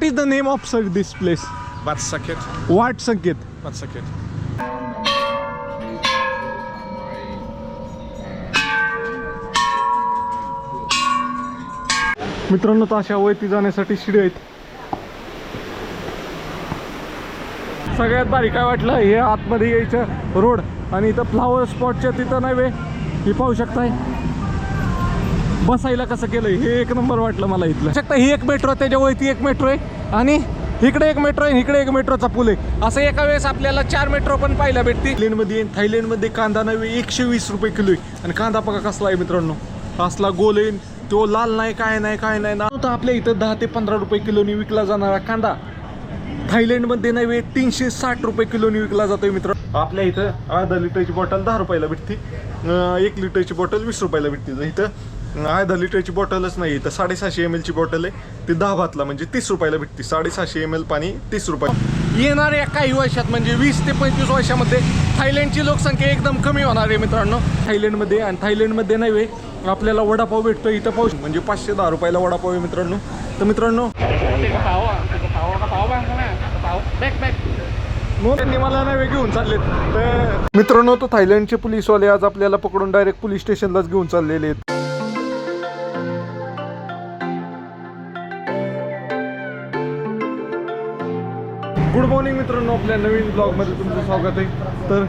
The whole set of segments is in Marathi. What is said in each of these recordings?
What is the name of this place? Bad Saket. What Sanket? Bad Saket. मित्रांनो तर अशा वरती जाण्यासाठी शिडी आहेत. सगळ्यात भारी काय वाटलं हे आतमध्ये यायचं रोड आणि इथं फ्लावर स्पॉटच्या तिथं नाही वे हे पाहू शकताय बसायला कसं केलंय हे एक नंबर वाटलं मला इथलं. शकता ही एक मेट्रो त्याच्यावरती एक मेट्रो आहे आणि इकडे एक मेट्रो आहे इकडे एक मेट्रोचा पूल आहे. असं एका वेळेस आपल्याला 4 मेट्रो पण पाहायला भेटते. थायलंडमध्ये कांदा नव्हे 120 रुपये किलो आहे आणि कांदा बघा कसला आहे मित्रांनो. असला गोल आहे तो लाल नाही काय नाही ना. तर आपल्या इथं 10 ते 15 रुपये किलोनी विकला जाणारा कांदा थायलंडमध्ये नव्हे 360 रुपये किलोनी विकला जातोय मित्रांनो. आपल्या इथं अर्धा लिटरची बॉटल 10 रुपयाला भेटते, 1 लिटरची बॉटल 20 रुपयाला भेटते. इथं अर्धा लिटरची बॉटलच नाही, इथं 750 ml ची बॉटल आहे ती 10 बातला म्हणजे 30 रुपयाला भेटते. 750 ml पाणी 30 रुपये. येणाऱ्या काही वर्षात म्हणजे 20 ते 25 वर्षामध्ये थायलंडची लोकसंख्या एकदम कमी होणार आहे मित्रांनो थायलंडमध्ये. आणि थायलंडमध्ये नव्हे आपल्याला वडापाव भेटतो इथं पाऊस म्हणजे 510 रुपयाला वडापाव आहे मित्रांनो. तर मित्रांनो त्यांनी मला नव्हे घेऊन चाललेत. तर मित्रांनो तो थायलंडचे पोलीसवाले आज आपल्याला पकडून डायरेक्ट पोलीस स्टेशनलाच घेऊन चाललेले आहेत. गुड मॉर्निंग मित्रांनो, आपल्या नवीन ब्लॉगमध्ये तुमचं स्वागत आहे. तर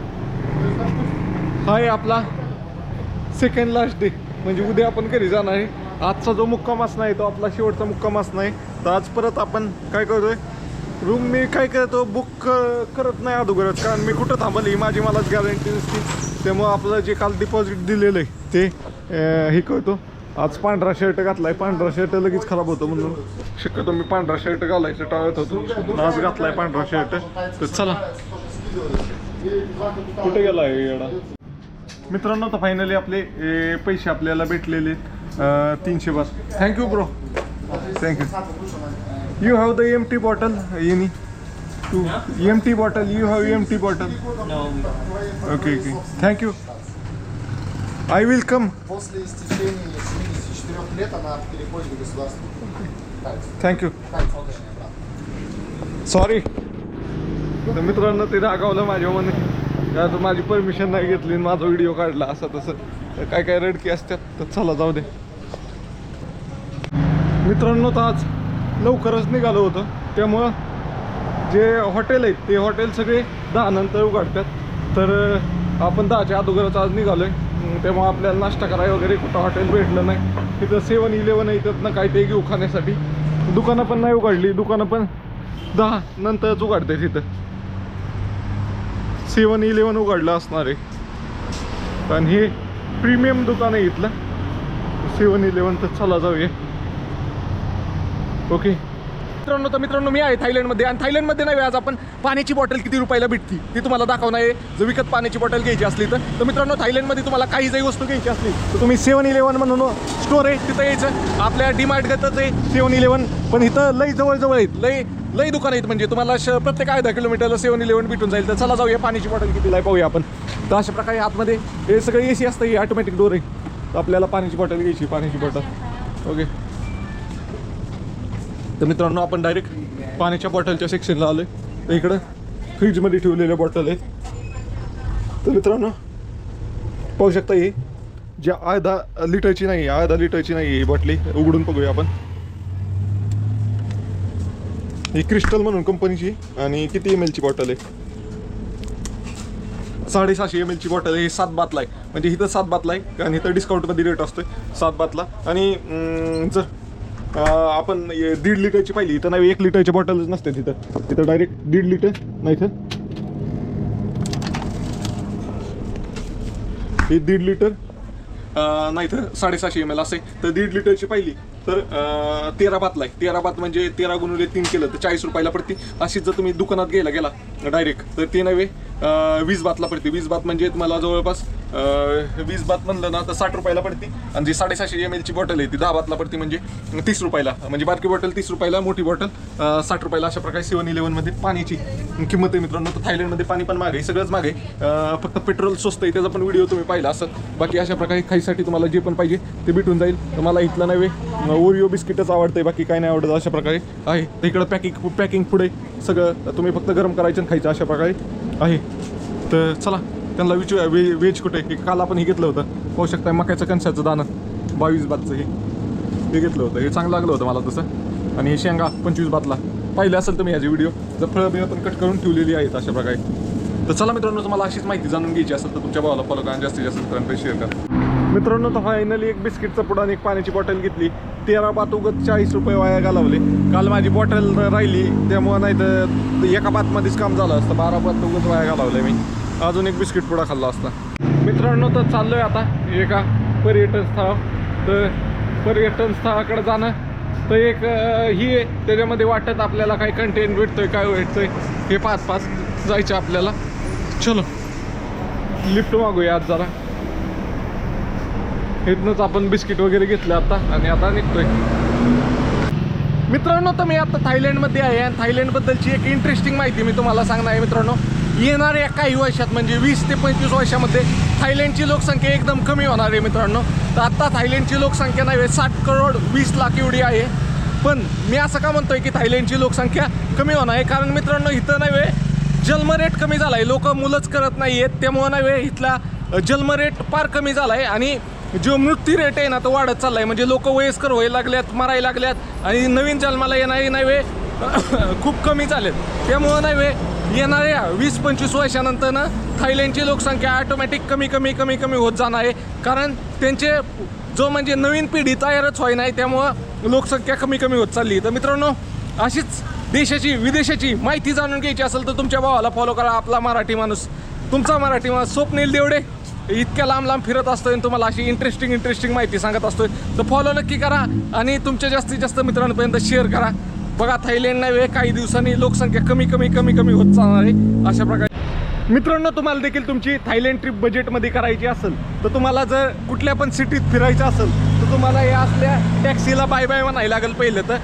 हा आहे आपला सेकंड लास्ट डे म्हणजे उद्या आपण घरी जाणार आहे. आजचा जो मुक्काम असणार आहे तो आपला शेवटचा मुक्काम असणार आहे. तर आज परत आपण काय करतोय रूम मी काय करतो बुक करत नाही अगोदरच, कारण मी कुठं थांबल ही माझी मलाच गॅरंटी नसते. त्यामुळं आपलं जे काल डिपॉझिट दिलेलं आहे ते हे करतो. आज पांढरा शर्ट घातलाय, पांढरा शर्ट लगेच खराब होतो म्हणून शक्यतो मी पांढरा शर्ट घालायचं टाळत होतो. आज घातलाय पांढरा शर्ट. तर चला कुठे गेला येडा मित्रांनो. तर फायनली आपले पैसे आपल्याला भेटलेले 300 बस. Thank you bro, thank you. You have the empty bottle any to empty bottle, you have empty bottle? No. Okay, thank you. I will come. После истечения 74 лет она в переходе в государство. Thank you. Sorry. तर मित्रांनो ते रागावलं माझ्या मने, आता माझी परमिशन नाही घेतली माझा व्हिडिओ काढला असं तसं. तर काय काय रडकी असतात. तर चला जाऊ दे मित्रांनो. तर आज लवकरच निघालो होतं त्यामुळं जे हॉटेल आहेत ते हॉटेल सगळे 10 नंतर उघडतात. तर आपण 10च्या अगोदरच आज निघालो आहे. त्यामुळे आपल्याला नाश्ता करायला वगैरे कुठं हॉटेल भेटलं नाही. तिथं 7-11 आहे त्यातनं काय ते घेऊ खाण्यासाठी. दुकानं पण नाही उघडली, दुकानं पण 10 नंतरच उघडते. तिथं 7-11 उघडलं असणार आहे कारण हे प्रीमियम दुकान आहे इथलं 7-11. तर चला जाऊया. ओके मित्रांनो मी आहे थायलंडमध्ये आणि थायलंडमध्ये नाही आज आपण पाण्याची बॉटल किती रुपयाला भेटती ती तुम्हाला दाखवणार आहे. जर विकत पाण्याची बॉटल घ्यायची असली तर मित्रांनो थायलंडमध्ये तुम्हाला काही जरी वस्तू घ्यायची असली तर तुम्ही 7-11 म्हणून स्टोर आहे तिथं यायचं. आपल्या डीमार्ट गतच आहे 7-11, पण इथं लई जवळ आहेत, लई दुकान आहेत म्हणजे तुम्हाला प्रत्येक अर्धा किलोमीटरला 7-11 भेटून जाईल. तर चला जाऊया पाण्याची बॉटल कितीला पाहूया आपण. तर अशा प्रकारे आतमध्ये हे सगळं AC असतं, ही ऑटोमॅटिक डोर आहे. तर आपल्याला पाण्याची बॉटल घ्यायची, पाण्याची बॉटल. ओके तर मित्रांनो आपण डायरेक्ट पाण्याच्या बॉटलच्या सेक्शनला आलो आहे. तर इकडं फ्रीजमध्ये ठेवलेल्या बॉटल आहेत. तर मित्रांनो पाहू शकता ही जी अर्धा लिटरची नाही आहे ही बॉटली. उघडून बघूया आपण. ही क्रिस्टल म्हणून कंपनीची आणि किती ml ची बॉटल आहे 750 ml ची बॉटल आहे. ही 7 बातला आहे म्हणजे इथं 7 बातला आहे कारण इथं डिस्काउंटमध्ये रेट असतोय 7 बातला. आणि जर आपण 1.5 लिटरची पाहिली तर नाही 1 लिटरची बॉटलच नसते तिथं डायरेक्ट 1.5 लिटर नाही तर ही 1.5 लिटर नाही तर 750 ml असे. तर 1.5 लिटरची पाहिली तर 13 बातला आहे. 13 बात म्हणजे 13 गुणिले 3 केलं तर 40 रुपयाला पडते. अशीच जर तुम्ही दुकानात गेला डायरेक्ट तर ते नव्हे 20 बातला पडते. 20 बात म्हणजे तुम्हाला जवळपास 20 बात म्हणलं ना तर 60 रुपयाला पडते आणि जी 750 ml ची बॉटल आहे ती 10 बातला पडते म्हणजे 30 रुपयाला. म्हणजे बारकी बॉटल 30 रुपयाला, मोठी बॉटल 60 रुपयाला. अशा प्रकारे 7-Eleven पाण्याची किंमत आहे मित्रांनो. तर थायलंडमध्ये पाणी पण महाग आहे, सगळंच महाग आहे. फक्त पेट्रोल स्वस्त आहे, त्याचा पण व्हिडिओ तुम्ही पाहिला असं. बाकी अशा प्रकारे खाईसाठी तुम्हाला जे पण पाहिजे ते भेटून जाईल. तर मला इथलं नव्हे ओरिओ बिस्किटच आवडतंय, बाकी काय नाही आवडत. अशा प्रकारे आहे. तर इकडं पॅकिंग पुढे सगळं तुम्ही फक्त गरम करायचं आणि खायचं अशा प्रकारे आहे. तर चला त्यांना व्हेज कुठे आहे. काल आपण हे घेतलं होतं, पाहू शकता मक्याचं कणसाचं दाणं 22 बातचं हे घेतलं होतं. हे चांगलं लागलं होतं मला तसं. आणि हे शेंगा 25 बातला. पाहिलं असेल तुम्ही याचे व्हिडिओ. जर फळं बिळं पण कट करून ठेवलेली आहेत अशा प्रकारे. तर चला मित्रांनो, तुम्हाला अशीच माहिती जाणून घ्यायची असेल तर तुमच्या भावाला फॉलो करा, जास्तीत जास्त मित्रांकडे शेअर करा. मित्रांनो, तर फायनली एक बिस्किटचा पुडा आणि एक पाण्याची बॉटल घेतली. 13 बात उगत 40 रुपये वाया घालवले. काल माझी बॉटल राहिली त्यामुळं, नाही तर एका बातमध्येच काम झालं असतं. 12 बात उगत वाया घालवले मी. अजून एक बिस्किट पुडा खाल्ला असता. मित्रांनो, तर चाललोय आता एका पर्यटन स्थळ. तर पर्यटन स्थळाकडे जाणं तर एक ही आहे, त्याच्यामध्ये वाटत आपल्याला काय कंटेंट भेटतोय, काय भेटतोय हे पाच जायचं आपल्याला. चलो लिफ्ट मागूया आज जरा. इथनंच आपण बिस्किट वगैरे घेतलं आता आणि आता निघतोय. मित्रांनो, तर मी आता थायलंडमध्ये आहे आणि थायलंडबद्दलची एक इंटरेस्टिंग माहिती मी तुम्हाला सांगणार आहे. मित्रांनो, येणाऱ्या काही वर्षात म्हणजे 20 ते 25 वर्षामध्ये थायलंडची लोकसंख्या एकदम कमी होणार आहे मित्रांनो. तर आत्ता थायलंडची लोकसंख्या नाही 60 करोड 20 लाख एवढी आहे. पण मी असं का म्हणतोय की थायलंडची लोकसंख्या कमी होणार आहे, कारण मित्रांनो इथं नाही जन्म रेट कमी झाला आहे. लोक मुलंच करत नाही आहेत, त्यामुळं नाही इथला जन्म रेट फार कमी झाला आहे. आणि जो मृत्यू रेट आहे ना तो वाढत चालला आहे. म्हणजे लोक वयस्कर व्हायला लागल्यात, मरायला लागल्यात आणि नवीन जन्माला येणारे नाही खूप कमी झालेत. त्यामुळं नाही येणाऱ्या 20-25 वर्षानंतर ना थायलंडची लोकसंख्या ऑटोमॅटिक कमी होत जाणार आहे. कारण त्यांचे जो म्हणजे नवीन पिढी तयारच व्हाय नाही, त्यामुळं लोकसंख्या कमी होत चालली. तर मित्रांनो, अशीच देशाची विदेशाची माहिती जाणून घ्यायची असेल तर तुमच्या भावाला फॉलो करा. आपला मराठी माणूस, तुमचा मराठी माणूस स्वप्नील देवडे इतक्या लांब फिरत असतोय आणि तुम्हाला अशी इंटरेस्टिंग माहिती सांगत असतोय. तर फॉलो नक्की करा आणि तुमच्या जास्तीत जास्त मित्रांपर्यंत शेअर करा. बघा, थायलंड नाही काही दिवसांनी लोकसंख्या कमी होत चालणार आहे अशा प्रकारे. मित्रांनो, तुम्हाला देखील तुमची थायलंड ट्रिप बजेटमध्ये करायची असेल तर तुम्हाला जर कुठल्या पण सिटीत फिरायचं असेल तर तुम्हाला या असल्या टॅक्सीला बाय म्हणायला लागेल. पहिलं तर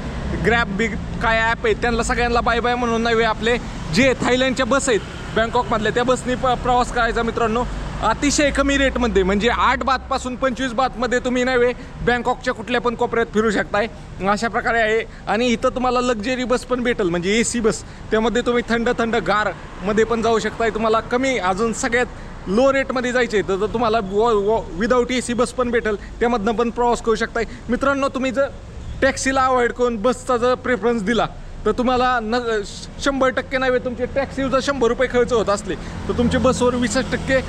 ग्रॅब बिग काय ॲप आहेत त्यांना सगळ्यांना बाय म्हणून नाही आपले जे थायलंडच्या बस आहेत बँकॉकमधल्या त्या बसनी प्रवास करायचा मित्रांनो. अतिशय कमी रेटमध्ये म्हणजे 8 बातपासून 25 बातमध्ये तुम्ही नव्हे बँकॉकच्या कुठल्या पण कोपऱ्यात फिरू शकताय अशा प्रकारे आहे. आणि इथं तुम्हाला लक्झरी बस पण भेटेल म्हणजे AC बस, त्यामध्ये तुम्ही थंड गारमध्ये पण जाऊ शकताय. तुम्हाला कमी अजून सगळ्यात लो रेटमध्ये जायचे आहे तर तुम्हाला विदाऊट AC बस पण भेटेल, त्यामधनं पण प्रवास करू शकताय. मित्रांनो, तुम्ही जर टॅक्सीला अवॉइड करून बसचा जर प्रेफरन्स दिला तर तुम्हाला 100% नाही तुमचे टॅक्सी जर 100 रुपये खर्च होत असले तर तुमचे बसवर 20%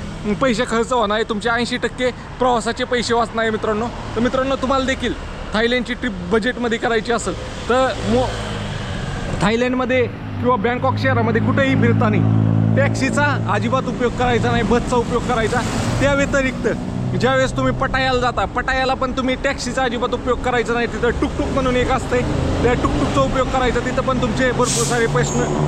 पैसे खर्च होणार आहे. तुमचे 80% प्रवासाचे पैसे वाचणार आहे मित्रांनो. तर मित्रांनो, तुम्हाला देखील थायलंडची ट्रिप बजेटमध्ये करायची असेल तर थायलंडमध्ये किंवा बँकॉक शहरामध्ये कुठेही फिरताना टॅक्सीचा अजिबात उपयोग करायचा नाही, बसचा उपयोग करायचा. त्या व्यतिरिक्त ज्यावेळेस तुम्ही पटायाला जाता, पटायाला पण तुम्ही टॅक्सीचा अजिबात उपयोग करायचा नाही. तिथं टुकटुक म्हणून एक असतंय, त्या टुकटुकचा उपयोग करायचा. तिथं पण तुमचे भरपूर सारे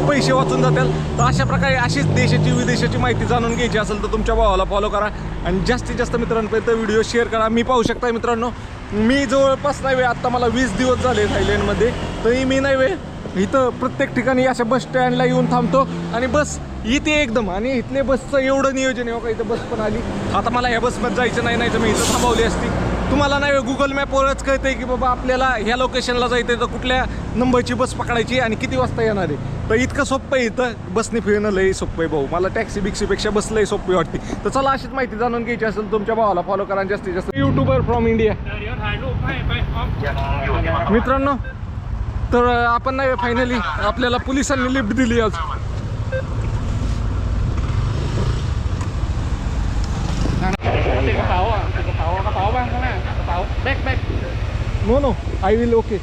पैसे वाचून जातील. तर अशा प्रकारे अशीच देशाची विदेशाची माहिती जाणून घ्यायची असेल तर तुमच्या भावाला फॉलो करा आणि जास्तीत जास्त मित्रांपर्यंत व्हिडिओ शेअर करा. मी पाहू शकता मित्रांनो, मी जवळपास नाही आत्ता मला 20 दिवस झाले थायलंडमध्ये. तरी मी नाही इथं प्रत्येक ठिकाणी अशा बस स्टँडला येऊन थांबतो आणि बस इथे एकदम. आणि इथले बसचं एवढं नियोजन आहे का, इथं बस पण आली. आता मला ह्या बसमध्ये जायचं नाही तर मी इथं थांबवली असती. तुम्हाला नाही गुगल मॅपवरच कळतंय की बाबा आपल्याला ह्या लोकेशनला जायचं आहे तर कुठल्या नंबरची बस पकडायची आणि किती वाजता येणार आहे. तर इतकं सोपं आहे इथं बसने फिरणं, लई सोपं आहे भाऊ. मला टॅक्सीपेक्षा बस लई सोपी वाटते. तर चला, अशीच माहिती जाणून घ्यायची असेल तुमच्या भावाला फॉलो करा जास्तीत जास्त. युट्यूबर फ्रॉम इंडिया मित्रांनो, तर आपण नाही फायनली आपल्याला पोलिसांनी लिफ्ट दिली आज. No I will okay.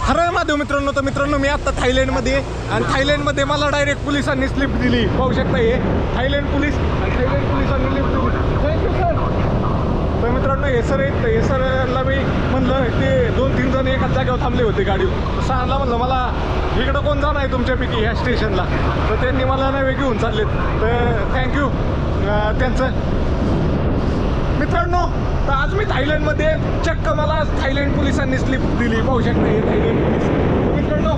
हर महादेव मित्रांनो. तर मित्रांनो, मी आता थायलंडमध्ये आणि थायलंडमध्ये मला डायरेक्ट पोलिसांनी लिफ्ट दिली. पाहू शकता हे थायलंड पोलीस आणि थायलंड पोलिसांनी लिफ्ट दिली. Thank you sir. तर मित्रांनो, मित्रांनो हे सर आहेत, हे सरला मी म्हणलं ते 2-3 जण एकाच जागेवर थांबले होते गाडीवर. सरांना म्हणलं मला इकडं कोण जाणार आहे तुमच्यापैकी ह्या स्टेशनला, तर त्यांनी मला नव्हे घेऊन चाललेत. तर थँक्यू त्यांचं. मित्रांनो तर आज मी थायलंडमध्ये चक्क मला थायलंड पोलिसांनी स्लिप दिली. पाहू शकता हे थायलंड पोलीस. मित्रांनो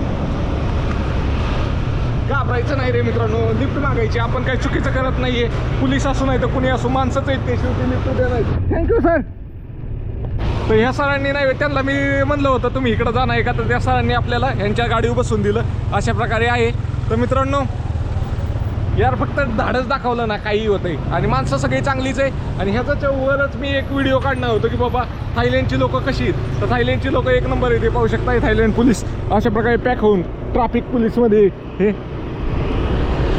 घाबरायचं नाही रे मित्रांनो, लिफ्ट मागायची. आपण काही चुकीचं करत नाहीये. पोलीस असू नाही तर कुणी असू, माणसंच आहेत ते, शेवटी लिफ्ट देणार. Thank you sir. तर ह्या सरांनी नाही, त्यांना मी म्हणलं होतं तुम्ही इकडं जाणार आहे का, तर त्या सरांनी आपल्याला यांच्या गाडीवर बसून दिलं. अशा प्रकारे आहे. तर मित्रांनो यार फक्त धाडच दाखवलं ना काही होतंय, आणि माणसं सगळी चांगलीच आहे. आणि ह्याच्या वरच मी एक व्हिडिओ काढणार होतो की बाबा थायलंडची लोकं कशी आहेत. तर थायलंडची लोकं एक नंबर आहे. ते पाहू शकता थायलंड पोलीस अशा प्रकारे पॅक होऊन ट्रॅफिक पोलीसमध्ये हे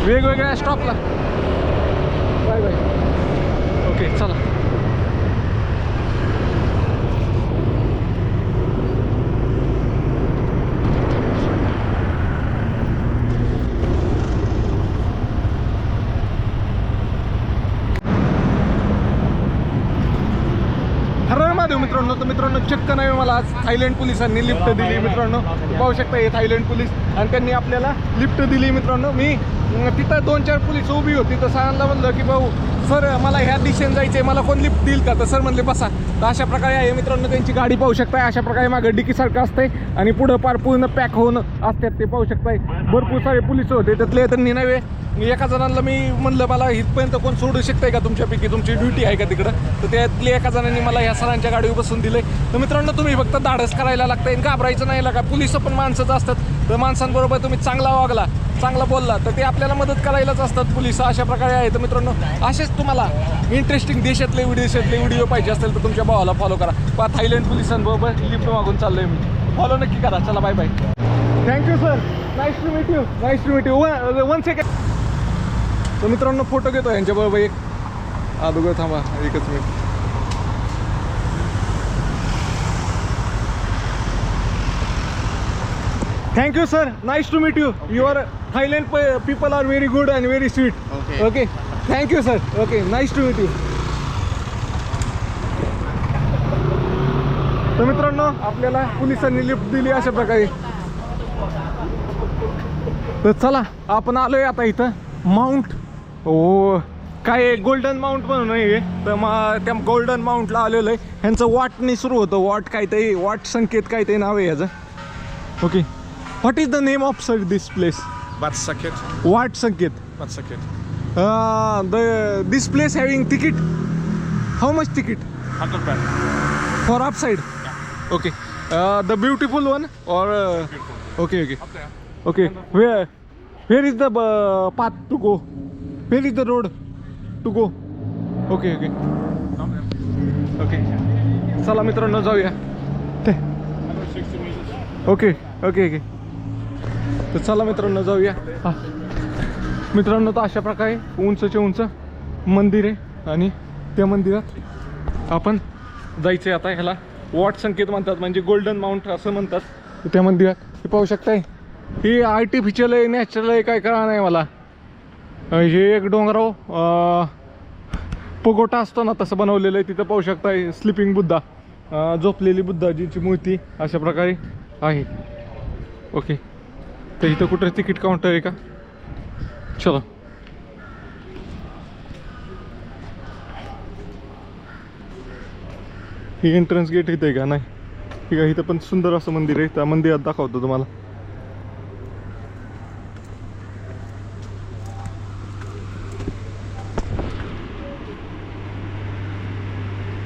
वेगवेगळ्या स्टॉपला. Bye bye. ओके चला. मित्रांनो तर मित्रांनो चक्क नाही मला आज थायलंड पोलिसांनी लिफ्ट दिली. मित्रांनो पाहू शकता हे थायलंड पोलीस, आणि त्यांनी आपल्याला लिफ्ट दिली. मित्रांनो मी तिथं 2-4 पोलीस उभी होती, तर सरांना म्हणलं की भाऊ सर मला ह्या दिशेने जायचंय, मला कोण लिफ्ट देईल का. तर सर म्हणले बसा. तर अशा प्रकारे आहे मित्रांनो त्यांची गाडी. पाहू शकताय अशा प्रकारे मागं डिकीसारखं असतंय, आणि पुढं पार पूर्ण पॅक होऊन असतात. ते पाहू शकताय भरपूर सारे पोलीस होते. त्यातले त्यांनी नव्हे एका जणांना मी म्हणलं मला इथपर्यंत कोण सोडू शकताय का तुमच्यापैकी, तुमची ड्युटी आहे का तिकडं. तर त्यातले एका जणांनी मला ह्या सरांच्या गाडीवर बसून दिले. तर मित्रांनो तुम्ही फक्त धाडस करायला लागतंय, घाबरायचं नाही लागा. पोलिस पण माणसंच असतात. तर माणसांबरोबर तुम्ही चांगला वागला, चांगला बोलला तर ते आपल्याला मदत करायलाच असतात पोलिस. अशा प्रकारे आहे. तर मित्रांनो असेच तुम्हाला इंटरेस्टिंग देशातले व्हिडिओ पाहिजे असतील तर तुमच्या भावाला फॉलो करा. थायलंड पोलिसांबरोबर लिफ्ट मागून चाललोय मी. फॉलो नक्की करा. चला bye bye. Thank you sir. Nice to meet you. Nice to meet you. 1 second. तर मित्रांनो फोटो घेतो यांच्याबरोबर एक. अगोदर थांबा एकच minute. Thank you sir, nice to meet you. Your Thailand people are very good and very sweet. Okay. Thank you sir. Okay, nice to meet you. तर मित्रांनो आपल्याला पोलिसांनी लिफ्ट दिली अशा प्रकारे. तर चला आपण आलोय आता इथं माउंट काय गोल्डन माउंट म्हणून आहे. तर त्या गोल्डन माउंटला आलेलो आहे. ह्यांचं वाटनी सुरू होतं. वाट काय ते वाट संकेत काय ते नाव आहे ह्याचं. Okay. What is the name of sir this place? Wat Saket. Wat Sanket. Wat Saket. This place having ticket? How much ticket? 100 baht. For upside? Yeah. Okay. The beautiful one or? Beautiful. Okay. Up there. Okay. Where is the path to go? Where is the road to go? Okay. Down there. Okay. चला मित्रांनो जाऊया. 160 meters. ओके. तर चला मित्रांनो जाऊया. मित्रांनो तर अशा प्रकारे उंचचे उंच मंदिर आहे, आणि त्या मंदिरात आपण जायचं आहे आता. ह्याला वाट संकेत म्हणतात, म्हणजे गोल्डन माउंट असं म्हणतात. तर त्या मंदिरात हे पाहू शकताय. ही आर्टिफिशियल आहे नॅचरल आहे काय कळा नाही मला. हे एक डोंगराव पगोटा असतो ना तसं बनवलेलं आहे. तिथं पाहू शकताय स्लिपिंग बुद्धा, झोपलेली बुद्धाजीची मूर्ती अशा प्रकारे आहे. ओके. तर इथं कुठं तिकीट काउंटर आहे का. चलो. ही एंट्रन्स गेट इथे आहे का. नाही ठीक आहे. इथं पण सुंदर असं मंदिर आहे. त्या मंदिरात दाखवतो तुम्हाला.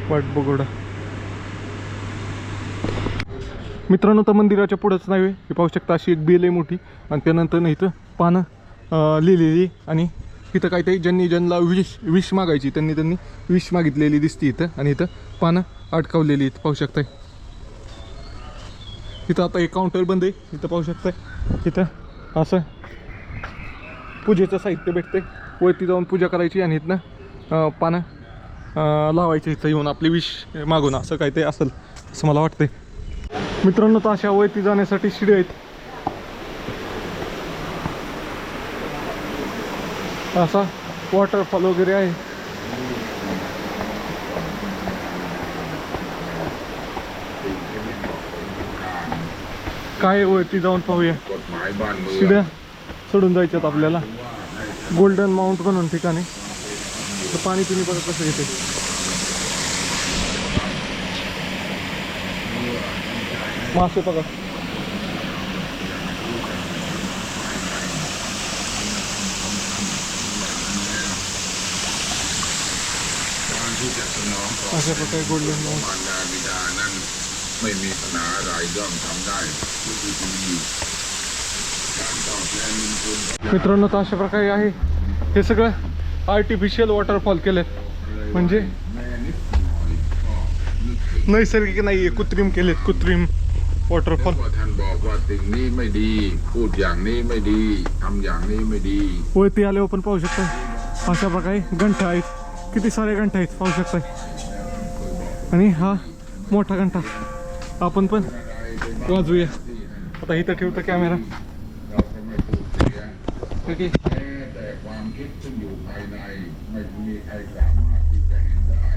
वाट बघोडा. मित्रांनो तर मंदिराच्या पुढंच नाही हे पाहू शकता. अशी एक बेल आहे मोठी, आणि त्यानंतर इथं पानं लिहिलेली, आणि इथं काहीतरी ज्यांना विश मागायची त्यांनी विश मागितलेली दिसते इथं. आणि इथं पानं अडकवलेली इथं पाहू शकताय. इथं आता एक काउंटर बंद आहे. इथं पाहू शकताय. इथं असं पूजेचं साहित्य भेटतंय. वरती जाऊन पूजा करायची, आणि इथनं पानं लावायची इथं येऊन आपली विश मागून, असं काय ते असेल असं मला वाटतंय. मित्रांनो तर अशा वरती जाण्यासाठी शिडी आहेत. असा वॉटरफॉल वगैरे आहे. काय वरती जाऊन पाहूया. กฎหมายบ้านเมือง शिड्या चढून जायच्यात आपल्याला. गोल्डन माउंट म्हणून ठिकाणी. तर पाणी पिणी बघा कसं येते. मासे बघा. अशा प्रकारे गोल्डन माउंट. มารดาบิดานั้นไม่มีปัญหาอะไรย่อมทำได้ด้วยดีการตอบแทนบุญคุณ मित्रांनो तर अशा प्रकारे आहे. हे सगळं आर्टिफिशियल वॉटरफॉल केलेत. म्हणजे नैसर्गिक नाहीये, कृत्रिम केलेत. कृत्रिम แล้ว वॉटरफॉल. ก็ท่านบอกว่าสิ่งนี้ไม่ดีพูดอย่างนี้ไม่ดีทำอย่างนี้ไม่ดี वरती आल्यावर पण पाहू शकता. अशा प्रकारे घंटा आहेत. किती सारे घंटा आहेत पाहू शकता. आणि हा मोठा घंटा. आपण पण वाजवूया. आता इथं ठेवतो कॅमेरा. เราจะไม่พูดเสียง ओके. แม้แต่ความคิดซึ่งอยู่ภายในไม่มีใครสามารถที่จะเห็นได้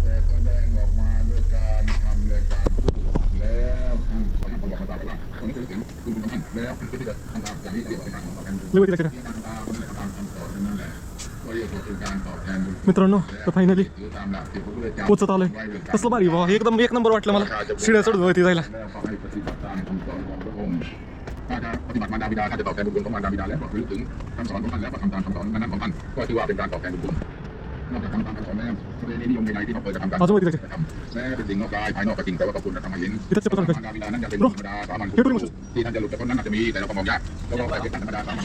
แต่แสดงออกมาด้วยการทำและการพูดแล้วท่านก็บอกมาว่าคนที่ถึงคุณของท่านแล้วท่านก็จะทำตามอย่างนี้เรียกว่าเป็นการตอบแทนบุญ लिव तिकडे. ที่ทำตามตามคำสอนนั่นแหละก็เรียกว่าเป็นการตอบแทนบุญ मित्रांनो तर फायनली ถือตามหลักที่พระพุทธเจ้า पोचत आलोय. कसलं भारी बाबा. एकदम एक नंबर वाटलं मला शिड्या चढून वरती जायला. แล้วก็ให้ปฏิบัติตามคำสอนของพระองค์ถ้าจะปฏิบัติมารดาบิดาถ้าจะตอบแทนบุญคุณของมารดาบิดาแล้วก็คือถึงคำสอนของท่านแล้วก็ทำตามคำสอนนั้นของท่านก็ถือว่าเป็นการตอบแทนบุญคุณนอกจากทำตามคำสอนแล้วประเพณีนิยมใดๆที่เขาเปิดจะทำกัน अजून वरती जायचं. แม้เป็นสิ่งนอกกายภายนอกก็จริงแต่ว่าพระคุณธรรมเห็น इथंच ते पकडून มารดาบิดานั้นจะเป็นธรรมดาสามัญที่ท่านจะหลุดจากคนนั้นอาจจะมีแต่เราก็มองยากแล้วก็เป็นธรรมดาสามัญ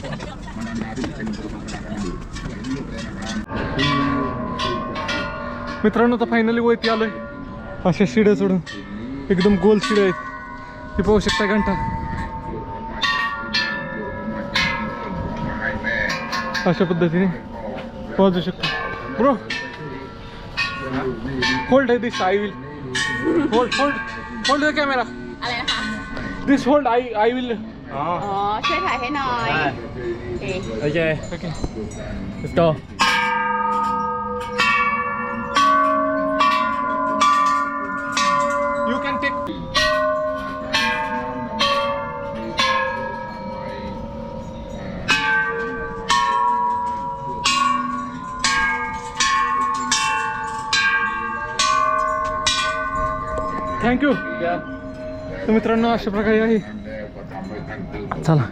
มารดาบิดาที่เป็นธรรมดาของอยู่เห็นลูกแรงนะครับ मित्रांनो तर फायनली वरती आलोय. अशा शिड्या चढून एकदम गोल शिड्या आहेत. हे पाहू शकता घंटा. अशा पद्धतीने वाजू शकतो. Bro hold this. I will hold the camera. อะไรนะคะ this hold I will. อ๋อ ช่วยถ่ายให้หน่อยโอเค okay. let's go You can take. Thank you. तर मित्रांनो अशा प्रकारे आहे. चला.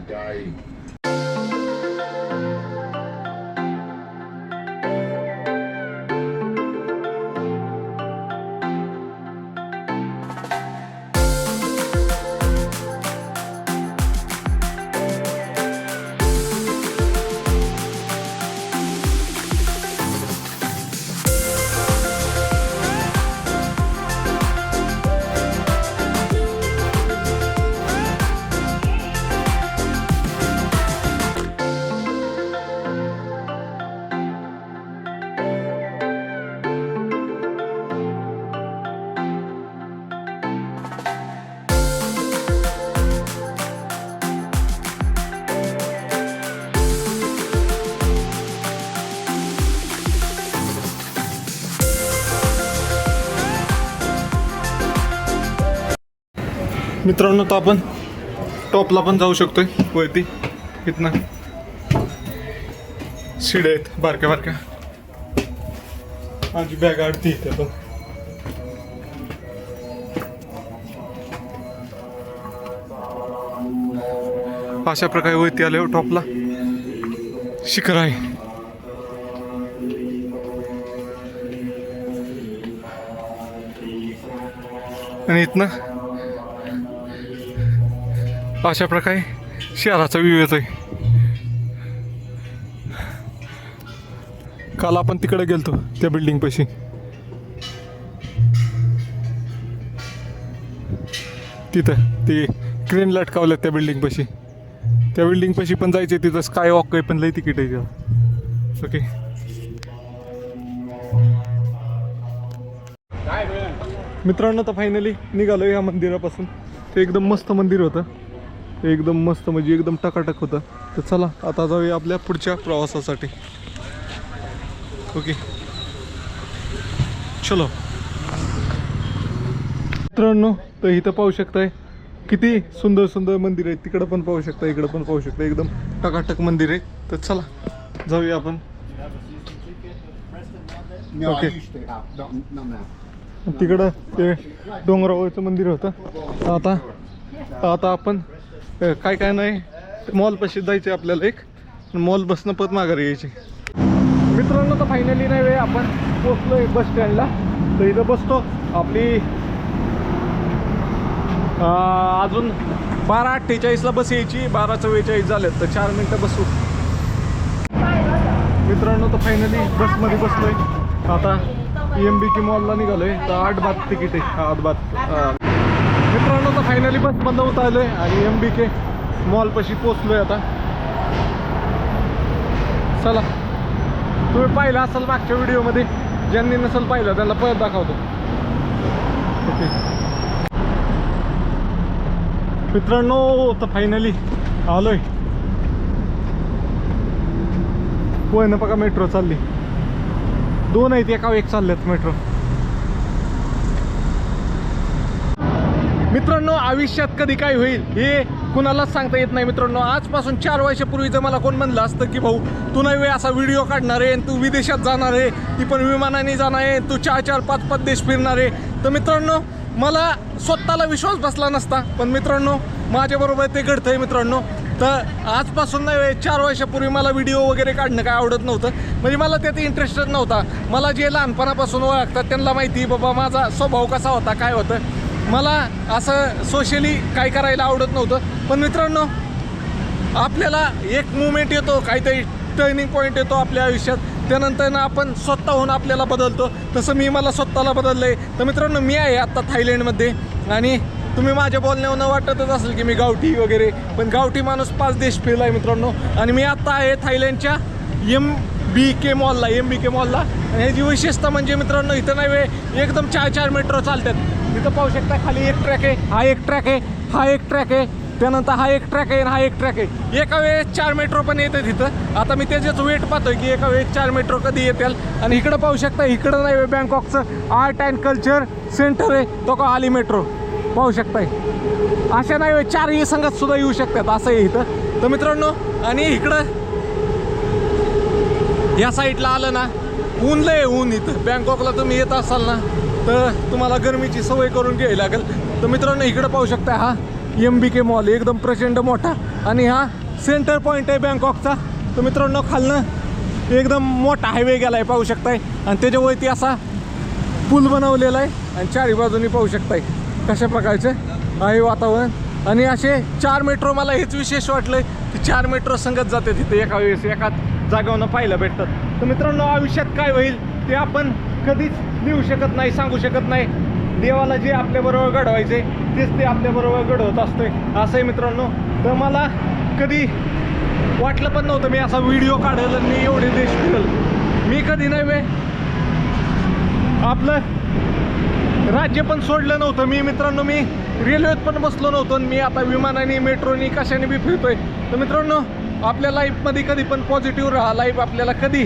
मित्रांनो तर आपण टॉपला पण जाऊ शकतोय. वरती इथनं शिड्या आहेत बारक्या बारक्या. माझी बॅग अडती इथे पण. अशा प्रकारे वरती आल्यावर टॉपला शिखर आहे. आणि इथनं अशा प्रकारे शहराचा व्ह्यू येतोय. काल आपण तिकडे गेलतो त्या बिल्डिंग पाशी. तिथं ते क्रेन लटकावलं त्या बिल्डिंग पाशी. त्या बिल्डिंग पाशी पण जायचे. तिथं स्काय वॉक आहे पण लई तिकीट आहे त्याला. ओके. मित्रांनो तर फायनली निघालो ह्या मंदिरापासून. ते एकदम मस्त मंदिर होतं. एकदम मस्त म्हणजे एकदम टकाटक होतं. तर चला आता जाऊया आपल्या पुढच्या प्रवासासाठी. ओके चलो. मित्रांनो तर इथं पाहू शकताय किती सुंदर सुंदर मंदिर आहे. तिकडं पण पाहू शकता, इकडं पण पाहू शकता. एकदम टकाटक मंदिर आहे. तर चला जाऊया आपण. No, Okay. I used to have. No, now. तिकडं ते डोंगरावरचं मंदिर होतं. आता आपण काय काय नाही, मॉल पाशी जायचं आपल्याला. एक मॉल बसणं परत माघारी यायची. मित्रांनो तर फायनली नाही वे आपण पोचलोय बस स्टँडला. तर इथं बसतो. आपली अजून 12:48ला बस यायची, 12:44 झाल्यात. तर 4 मिनटं बसू. मित्रांनो तर फायनली बसमध्ये बसलोय. आता MBK मॉलला निघालोय. तर 8 बात तिकीट आहे. 8 बात. मित्रांनो तर फायनली बसमधनं उतरलोय आणि MBK मॉलपाशी पोचलोय. आता चला, तुम्ही पाहिलं असेल मागच्या व्हिडिओमध्ये. ज्यांनी नसेल पाहिलं त्यांना परत दाखवतो. ओके मित्रांनो तर फायनली आलोय. होय ना, बघा मेट्रो चालली. 2 आहेत, एका एक चालल्यात मेट्रो. मित्रांनो आयुष्यात कधी काय होईल हे कुणालाच सांगता येत नाही. मित्रांनो आजपासून 4 वर्षापूर्वीचं मला कोण म्हणलं असतं की भाऊ तू नाही वेळ असा व्हिडिओ काढणार आहे, तू विदेशात जाणार आहे, ती पण विमानाने जाणार आहे, तू 4-4, 5-5 देश फिरणार आहे. तर मित्रांनो मला स्वतःला विश्वास बसला नसता. पण मित्रांनो माझ्याबरोबर ते घडतंय. मित्रांनो तर आजपासून नाही 4 वर्षापूर्वी मला व्हिडिओ वगैरे काढणं काय आवडत नव्हतं. म्हणजे मला त्यात इंटरेस्टच नव्हता. मला जे लहानपणापासून ओळखतात त्यांना माहिती बाबा माझा स्वभाव कसा होता, काय होतं. मला असं सोशली काय करायला आवडत नव्हतं. पण मित्रांनो आपल्याला एक मुवमेंट येतो, काहीतरी टर्निंग पॉईंट येतो आपल्या आयुष्यात. त्यानंतर ना आपण स्वतःहून आपल्याला बदलतो. तसं मला स्वतःला बदललं आहे. तर मित्रांनो मी आहे आत्ता थायलंडमध्ये. आणि तुम्ही माझ्या बोलण्यावर वाटतच असेल की मी गावठी वगैरे, पण गावठी माणूस 5 देश फिरला आहे मित्रांनो. आणि मी आत्ता आहे थायलंडच्या MBK मॉलला. आणि ह्याची विशेषता म्हणजे मित्रांनो इथं नाही वेळ एकदम 4-4 मेट्रो चालतात. इथं पाहू शकता खाली एक ट्रॅक आहे, हा एक ट्रॅक आहे, हा एक ट्रॅक आहे, त्यानंतर हा एक ट्रॅक आहे आणि हा एक ट्रॅक आहे. एका वेळेस 4 मेट्रो पण येते तिथं. आता मी त्याच्याच वेट पाहतोय की एका वेळेस 4 मेट्रो कधी येतील. आणि इकडं पाहू शकता, इकडं नाही बँकॉकचं आर्ट अँड कल्चर सेंटर आहे, तो का आली मेट्रो पाहू शकताय. अशा नाही 4 संघात सुद्धा येऊ शकतात असं आहे इथं. तर मित्रांनो आणि इकडं या साईडला आलं ना ऊन लय ऊन. इथं बँकॉकला तुम्ही येत असाल ना तर तुम्हाला गरमीची सवय करून घ्यावी लागेल. तर मित्रांनो इकडं पाहू शकता हा MBK मॉल एकदम प्रचंड मोठा आणि हा सेंटर पॉईंट आहे बँकॉकचा. तर मित्रांनो खालनं एकदम मोठा हायवे गेला आहे पाहू शकताय. आणि त्याच्यावरती असा पूल बनवलेला आहे आणि 4ही बाजूनी पाहू शकताय कशा प्रकारचं आहे वातावरण. आणि असे 4 मेट्रो मला हेच विशेष वाटलं की 4 मेट्रो संगत जाते तिथे एका वेळेस एकाच जागेवर पाहायला भेटतात. तर मित्रांनो आयुष्यात काय होईल ते आपण कधीच लिहू शकत नाही, सांगू शकत नाही. देवाला जे आपल्याबरोबर घडवायचे तेच ते आपल्याबरोबर घडवत असतोय असं आहे मित्रांनो. तर मला कधी वाटलं पण नव्हतं मी असा व्हिडिओ काढेल आणि मी एवढे देश फिरेल. मी कधी नाही आपलं राज्य पण सोडलं नव्हतं. मी मित्रांनो मी रेल्वेत पण बसलो नव्हतो. मी आता विमानाने मेट्रोनी कशाने बी फिरतोय. तर मित्रांनो आपल्या लाईफमध्ये कधी पण पॉझिटिव्ह राहा. लाईफ आपल्याला कधी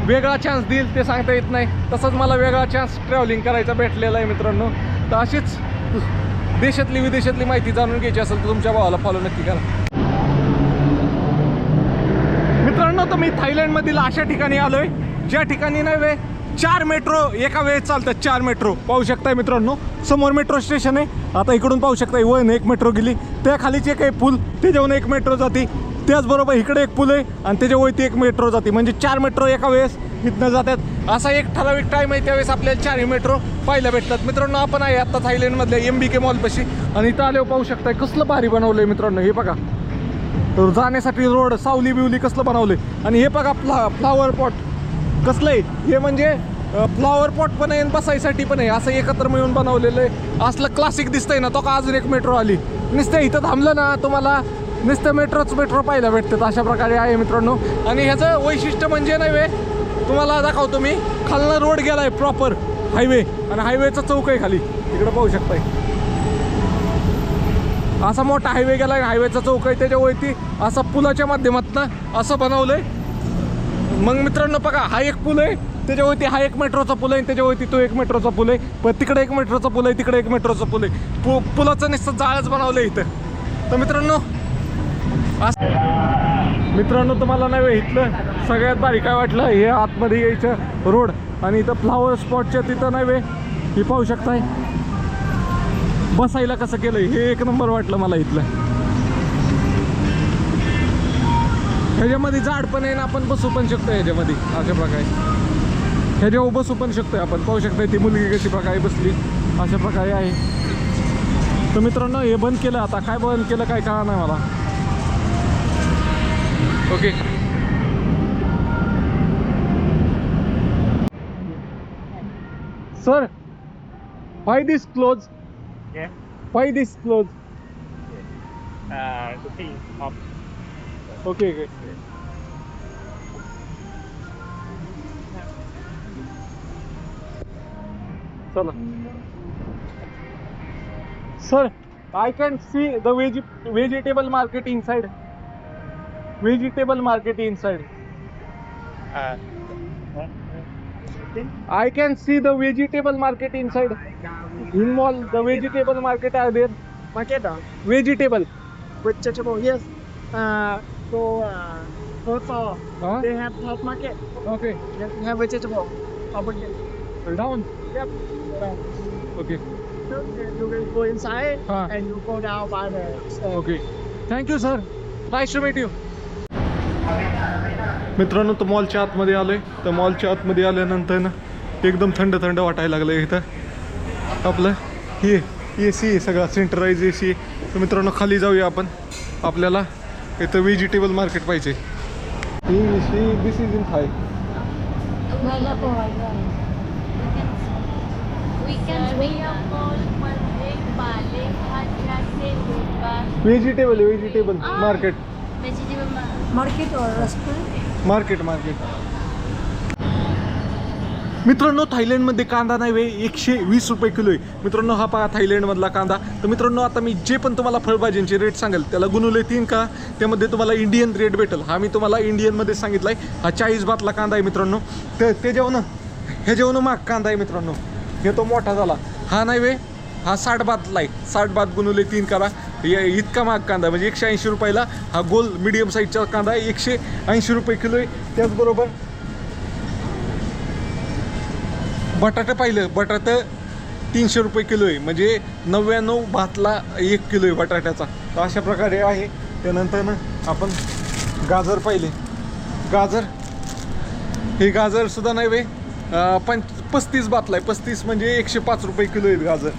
वेगळा चान्स देईल ते सांगता येत नाही. तसंच मला वेगळा चान्स ट्रॅव्हलिंग करायचा भेटलेला आहे मित्रांनो. तर अशीच देशातली विदेशातली माहिती जाणून घ्यायची असेल तर तुमच्या भावाला फॉलो नक्की करा. मित्रांनो तर मी थायलंडमधील अशा ठिकाणी आलोय ज्या ठिकाणी नव्हे 4 मेट्रो एका वेळेस चालतात. 4 मेट्रो पाहू शकताय मित्रांनो. समोर मेट्रो स्टेशन आहे. आता इकडून पाहू शकताय वन एक मेट्रो गेली, त्या खालीच एक आहे पूल, त्याच्यावरून एक मेट्रो जाते. त्याचबरोबर इकडे एक पूल आहे आणि त्याच्यावरती एक मेट्रो जाते. म्हणजे 4 मेट्रो एका वेळेस इथनं जातात. असा एक ठराविक टाईम आहे त्यावेळेस आपल्याला 4ही मेट्रो पाहायला भेटतात. मित्रांनो आपण आहे आता थायलंडमधल्या MBK मॉलपाशी आणि इथं आल्यावर पाहू शकताय कसलं भारी बनवलं आहे मित्रांनो. हे बघा जाण्यासाठी रोड सावली बिवली कसलं बनवलंय. आणि हे बघा फ्लावर पॉट कसलं आहे. हे म्हणजे फ्लावर पॉट पण आहे आणि बसायसाठी पण आहे असं एकत्र मिळून बनवलेलं आहे. असलं क्लासिक दिसतंय ना. तो का अजून एक मेट्रो आली नुसतं इथं थांबलं ना तुम्हाला नुसतं मेट्रो पाहायला भेटतात. अशा प्रकारे आहे मित्रांनो. आणि ह्याचं वैशिष्ट्य म्हणजे नव्हे तुम्हाला दाखवतो मी. खालनं रोड गेला आहे प्रॉपर हायवे आणि हायवेचा चौक आहे खाली तिकडं पाहू शकताय. असा मोठा हायवे गेला आहे, हायवेचा चौक आहे, त्याच्यावरती असं पुलाच्या माध्यमातून असं बनवलंय. मग मित्रांनो बघा हा एक पूल आहे त्याच्यावरती हा एक मेट्रोचा पूल आहे, त्याच्यावरती तो एक मेट्रोचा पूल आहे, पण तिकडे एक मेट्रोचा पूल आहे, तिकडे एक मेट्रोचा पूल आहे. पुलाचं नुसतं जाळच बनवलं इथं. तर मित्रांनो तुम्हाला नाही इथलं सगळ्यात भारी काय वाटलं, हे आतमध्ये यायचं रोड आणि इथं फ्लावर स्पॉटच्या तिथं नाही वे हे पाहू शकताय बसायला कसं केलंय, हे एक नंबर वाटलं मला इथलं. ह्याच्यामध्ये झाड पण आहे ना, आपण बसू पण शकतो ह्याच्यामध्ये अशा प्रकारे. ह्याच्यावर बसू पण शकतोय आपण, पाहू शकतोय ती मुलगी कशी प्रकारे बसली अशा प्रकारे आहे. तर मित्रांनो हे बंद केलं, आता काय बंद केलं काय कळा नाही मला. Okay sir, why this close? Yeah. Why this close? The thing of Okay, okay. चला. Sir, I can see the vegetable market inside. Vegetable market inside. I can see the vegetable market inside. In mall, the vegetable market are there. Market, Vegetable. vegetable, yes. First of all, Huh? they have hot market. Okay. Yes, they have vegetable. Over there. Down. Yep. Okay. So you will go inside Huh. and you go down by the stairs. Okay, thank you sir, nice to meet you. मित्रांनो तर मॉलच्या आतमध्ये आलोय. तर मॉलच्या आतमध्ये आल्यानंतर ना एकदम थंड थंड वाटायला लागलं इथं. आपलं हे ए सी आहे सगळा, सेंट्रलाइज ए सी. तर मित्रांनो खाली जाऊया आपण, आपल्याला इथं व्हेजिटेबल मार्केट पाहिजे. This is in Thai. Vegetable market. Market or restaurant? Market. मित्रांनो थायलंडमध्ये कांदा नाही वे 120 रुपये किलो आहे. मित्रांनो हा पहा थायलंडमधला कांदा. तर मित्रांनो आता मी जे पण तुम्हाला फळभाज्यांचे रेट सांगेल त्याला गुणुले 3 का त्यामध्ये तुम्हाला इंडियन रेट भेटेल. हा मी तुम्हाला इंडियनमध्ये सांगितला आहे. हा 40 बातला कांदा आहे मित्रांनो. तर ह्याच्यावरून महाग कांदा आहे मित्रांनो. हे तो मोठा झाला, हा नाही वे हा 60 बातला आहे. 60 बात गुणुले 3 करा, इतका महाग कांदा म्हणजे 180 रुपयाला. हा गोल मिडियम साईजचा कांदा 180 रुपये किलो आहे. त्याचबरोबर बटाटा पाहिलं, बटाटा 300 रुपये किलो आहे, म्हणजे 99 भातला 1 किलो आहे बटाट्याचा. तर अशा प्रकारे आहे. त्यानंतर ना आपण गाजर पाहिले, हे गाजरसुद्धा नाही वे 35 बातला आहे. 35 म्हणजे 105 रुपये किलो आहेत गाजर.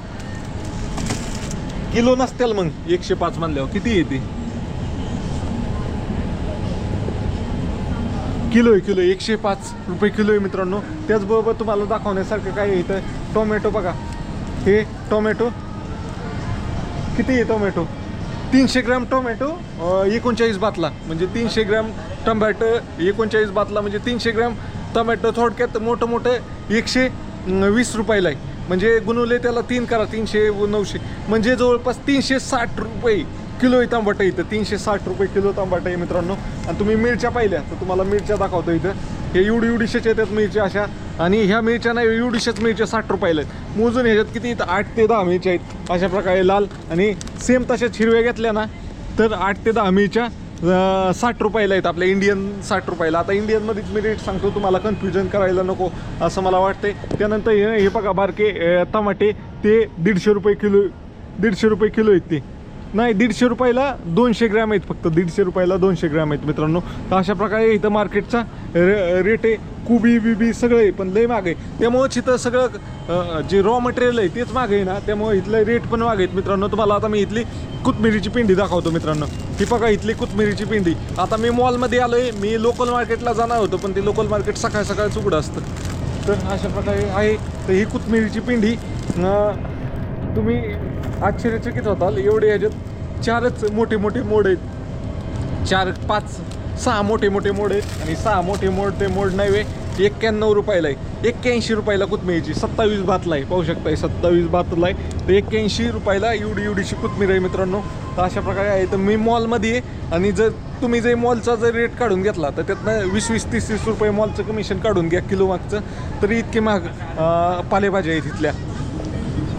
किलो नसतील मग 105 म्हणल्यावर किती येते, किलो 105 रुपये किलो आहे मित्रांनो. त्याचबरोबर तुम्हाला दाखवण्यासारखं काय आहे इथं, टोमॅटो बघा. हे टोमॅटो किती आहे, टोमॅटो 300 ग्रॅम टोमॅटो 39 बातला, म्हणजे 300 ग्रॅम टोमॅटो 39 बातला, म्हणजे 300 ग्रॅम टोमॅटो थोडक्यात मोठं 120 रुपयाला आहे. म्हणजे गुणवले त्याला 3 करा, 300 900 म्हणजे जवळपास 360 रुपये किलो आहे तांबट इथं. 360 रुपये किलो तांबट आहे मित्रांनो. आणि तुम्ही मिरच्या पाहिल्या तर तुम्हाला मिरच्या दाखवतो इथं. हे एवढीशेच येतात मिरच्या अशा, आणि ह्या मिरच्या नाही एवढीशेच मिरच्या 60 रुपयाला आहेत. मोजून ह्याच्यात किती इथं 8 ते 10 मिरच्या आहेत अशा प्रकारे लाल. आणि सेम तशाच हिरव्या घेतल्या ना तर 8 ते 10 मिरच्या 60 रुपयाला आहेत, आपल्या इंडियन 60 रुपयाला. आता इंडियनमध्येच मी रेट सांगतो, तुम्हाला कन्फ्युजन करायला नको असं मला वाटते. त्यानंतर हे बघा बारके टमाटे ते 150 रुपये किलो, 150 रुपये किलो आहेत ते. नाही 150 रुपयाला 200 ग्रॅम आहेत, फक्त 150 रुपयाला 200 ग्रॅम आहेत मित्रांनो. तर अशा प्रकारे इथं मार्केटचा रेट आहे. कुबी सगळं आहे, पण लय माग आहे. त्यामुळेच इथं सगळं जे रॉ मटेरियल आहे तेच माग आहे ना, त्यामुळे इथलं रेट पण माग आहेत मित्रांनो. तुम्हाला आता मी इथली कोथमिरीची पिंडी दाखवतो मित्रांनो. ही बघा इथली कोथमिरीची पिंडी. आता मी मॉलमध्ये आलो आहे, मी लोकल मार्केटला जाणार होतो पण ते लोकल मार्केट सकाळच उघडं असतं. तर अशा प्रकारे आहे. तर ही कोथमिरीची पिंडी तुम्ही आश्चर्यचकित होताल, एवढे ह्याच्यात 4च मोठे मोड आहेत. 4 5 6 मोठे मोड आहेत, आणि 6 मोठे मोड नाही वे 91 रुपयाला आहे. 81 रुपयाला कोथमिरीची 27 बातला आहे. पाहू शकताय 27 बातला आहे. तर 81 रुपयाला एवढीशी कोथमीर आहे मित्रांनो. तर अशा प्रकारे आहे. तर मी मॉलमध्ये आहे आणि जर तुम्ही जर मॉलचा जर रेट काढून घेतला तर त्यातनं 20-20, 30-30 रुपये मॉलचं कमिशन काढून घ्या किलो मागचं, तरी इतके महाग पालेभाज्या आहेत इथल्या.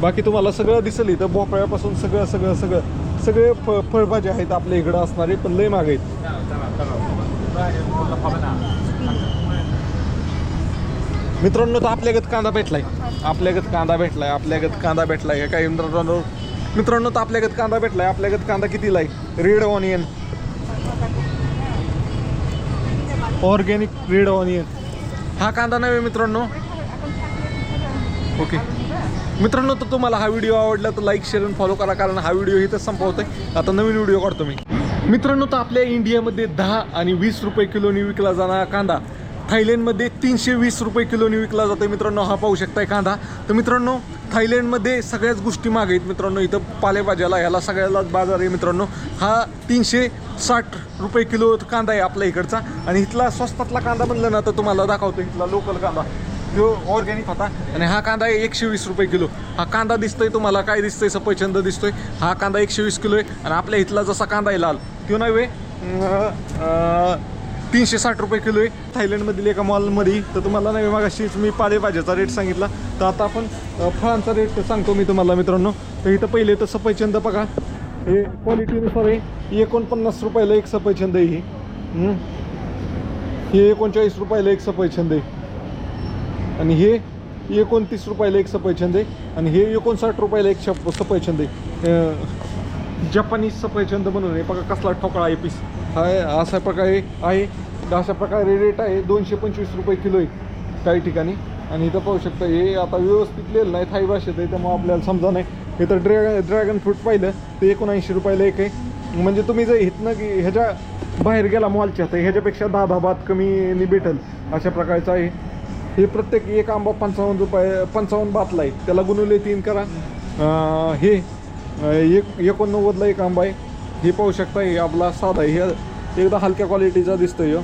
बाकी तुम्हाला सगळं दिसेल इथं, भोपळ्यापासून सगळे फळभाज्या आहेत आपल्या इकडं असणारे, पण लय महाग आहेत. मित्रांनो तर आपल्यागत कांदा भेटलाय, आपल्यागत कांदा भेटलाय काही मित्रांनो तर आपल्यागत कांदा भेटलाय. आपल्यागत कांदा कितीला आहे? Red onion, organic red onion हा कांदा नव्हे मित्रांनो. ओके मित्रांनो, तर तुम्हाला हा व्हिडिओ आवडला तर लाईक, शेअर आणि फॉलो करा, कारण हा व्हिडिओ इथंच संपवतोय. आता नवीन व्हिडिओ काढतो मी. मित्रांनो तर आपल्या इंडियामध्ये 10 आणि 20 रुपये किलोनी विकला जाणारा कांदा थायलंडमध्ये 320 रुपये किलोनी विकला जातो मित्रांनो. हा पाहू शकताय कांदा. तर मित्रांनो थायलंडमध्ये सगळ्याच गोष्टी महाग आहेत मित्रांनो. इथं पालेभाज्याला ह्याला सगळ्यालाच बाजार आहे मित्रांनो. हा 360 रुपये किलो कांदा आहे आपल्या इकडचा. आणि इथला स्वस्तातला कांदा म्हणलं ना तर तुम्हाला दाखवतो इथला लोकल कांदा जो ऑर्गॅनिक होता. आणि हा कांदा आहे 120 रुपये किलो. हा कांदा दिसतोय तुम्हाला, काय दिसतंय? सफरचंद दिसतोय. हा कांदा 120 किलो आहे. आणि आपल्या इथला जसा कांदा आहे लाल तो नव्हे 360 रुपये किलो आहे थायलंडमधील एका मॉलमध्ये. तर तुम्हाला नाही मागाशीच मी पालेभाज्याचा रेट सांगितला, तर आता आपण फळांचा रेट सांगतो मी तुम्हाला मित्रांनो. तर इथं पहिले तर सफरचंद बघा, हे क्वालिटीनुसार आहे. 49 रुपयाला एक सफरचंद आहे. हे 39 रुपयाला एक सफरचंद आहे. आणि हे 29 रुपयाला एक सफरचंद आहे. आणि हे 59 रुपयाला एक सफरचंद आहे. जपानीज सफरचंद म्हणून आहे बघा, कसला ठोकळा आहे पीस. हा अशा प्रकारे आहे. अशा प्रकारे रेट आहे. 225 रुपये किलो आहे काही ठिकाणी. आणि इथं पाहू शकता हे आता व्यवस्थित लिहिलं नाही थाई भाषेत आहे, त्यामुळे आपल्याला समजा नाही. इथं ड्रॅगन फ्रूट पाहिलं तर 79 रुपयाला एक आहे. म्हणजे तुम्ही जर इथनं की ह्याच्या बाहेर गेला मॉलच्या तर ह्याच्यापेक्षा 10 बात कमी भेटेल अशा प्रकारचं आहे. हे प्रत्येक एक आंबा 55 बातला आहे. त्याला गुणुले 3 करा. हे 89ला एक आंबा आहे. हे पाहू शकता हे आपला साधा आहे. हे एकदा हलक्या क्वालिटीचा दिसतोय.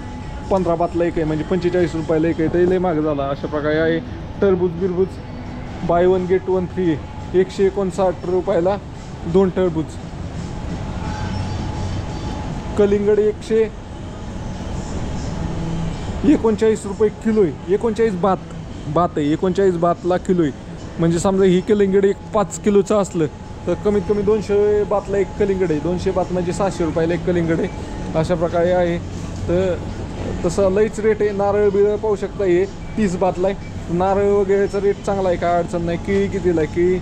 15 बातला एक आहे, म्हणजे 45 रुपयाला एक आहे. ते लय महाग झाला. अशा प्रकारे आहे. टरबूज बाय 1 गेट 1 फ्री आहे. 159 रुपयाला 2 टरबूज. कलिंगड 139 रुपये किलो आहे. 39 बात आहे. 39 बातला किलो आहे. म्हणजे समजा ही कलिंगड 5 किलोचं असलं तर कमीत कमी 200 बातला एक कलिंगड आहे. 200 बात म्हणजे 700 रुपयाला एक कलिंगड आहे. अशा प्रकारे आहे. तर तसं लईच रेट आहे. नारळ बिरळ पाहू शकता हे 30 बातला आहे. नारळ वगैरेचा रेट चांगला आहे, काय अडचण नाही. केळी कितीला आहे? केळी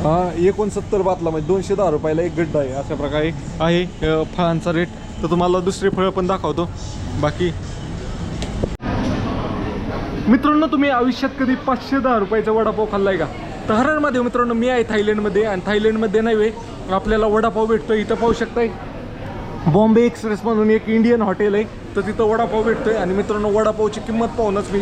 हा 69 बातला म्हणजे 210 रुपयाला एक गड्डा आहे. अशा प्रकारे आहे फळांचा रेट. तर तुम्हाला दुसरे फळं पण दाखवतो. बाकी मित्रांनो तुम्ही आयुष्यात कधी 510 रुपयाचा वडापाव खाल्लाय का? तर हरणमध्ये मित्रांनो मी आहे थायलंडमध्ये. आणि थायलंडमध्ये नाही आपल्याला वडापाव भेटतो. इथं पाहू शकताय बॉम्बे एक्सप्रेस म्हणून एक इंडियन हॉटेल आहे. तर तिथं वडापाव भेटतोय. आणि मित्रांनो वडापावची किंमत पाहूनच मी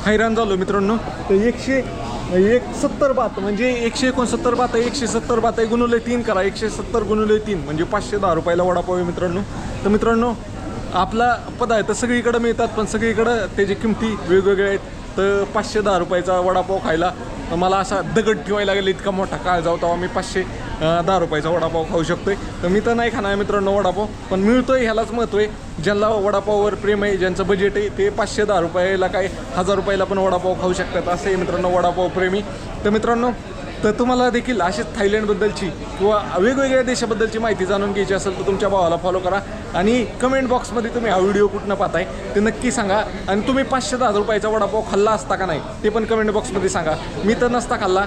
हैराण झालो मित्रांनो. तर 170 बात म्हणजे 169 बात आहे. 170 बात आहे गुणुले 3 करा. 170 गुणुले 3 म्हणजे 510 रुपयाला वडापाव आहे मित्रांनो. तर मित्रांनो आपला पदार्थ सगळीकडे मिळतात, पण सगळीकडं त्याची किमती वेगवेगळ्या आहेत. तर 510 रुपयाचा वडापाव खायला मला असा दगड ठेवायला लागेल इतका मोठा काळ जाऊ तेव्हा मी 510 रुपयाचा वडापाव खाऊ शकतोय. तर मी तर नाही खाणार मित्रांनो वडापाव, पण मिळतोय ह्यालाच महत्त्व आहे. ज्यांना वडापाववर प्रेम आहे, ज्यांचं बजेट आहे, ते 510 रुपयाला काय 1000 रुपयाला पण वडापाव खाऊ शकतात. असं आहे मित्रांनो वडापाव प्रेमी. तर मित्रांनो तर तुम्हाला देखील अशीच थायलंडबद्दलची किंवा वेगवेगळ्या देशाबद्दलची माहिती जाणून घ्यायची असेल तर तुमच्या भावाला फॉलो करा. आणि कमेंट बॉक्समध्ये तुम्ही हा व्हिडिओ कुठनं पाहताय ते नक्की सांगा. आणि तुम्ही 510 रुपयाचा वडापाव खाल्ला असता का नाही ते पण कमेंट बॉक्समध्ये सांगा. मी तर नसता खाल्ला,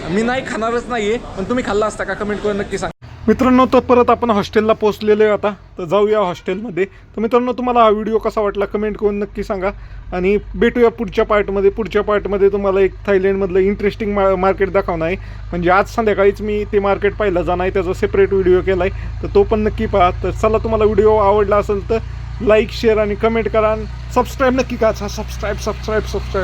मी नाही खाणारच नाही आहे, पण तुम्ही खाल्ला असता का कमेंट करून नक्की सांगा. मित्रांनो तर परत आपण हॉस्टेलला पोहोचलेलो आहे आता. तर जाऊया हॉस्टेलमध्ये. तर मित्रांनो तुम्हाला हा व्हिडिओ कसा वाटला कमेंट करून नक्की सांगा. आणि भेटूया पुढच्या पार्टमध्ये तुम्हाला एक थायलंडमधलं इंटरेस्टिंग मार्केट दाखवणार आहे. म्हणजे आज संध्याकाळीच मी ते मार्केट पाहिलं जाणार आहे, त्याचा सेपरेट व्हिडिओ केला आहे. तर तो पण नक्की पहा. तर चला तुम्हाला व्हिडिओ आवडला असेल तर लाईक शेअर आणि कमेंट करा. आणि सबस्क्राईब नक्की करा. सबस्क्राईब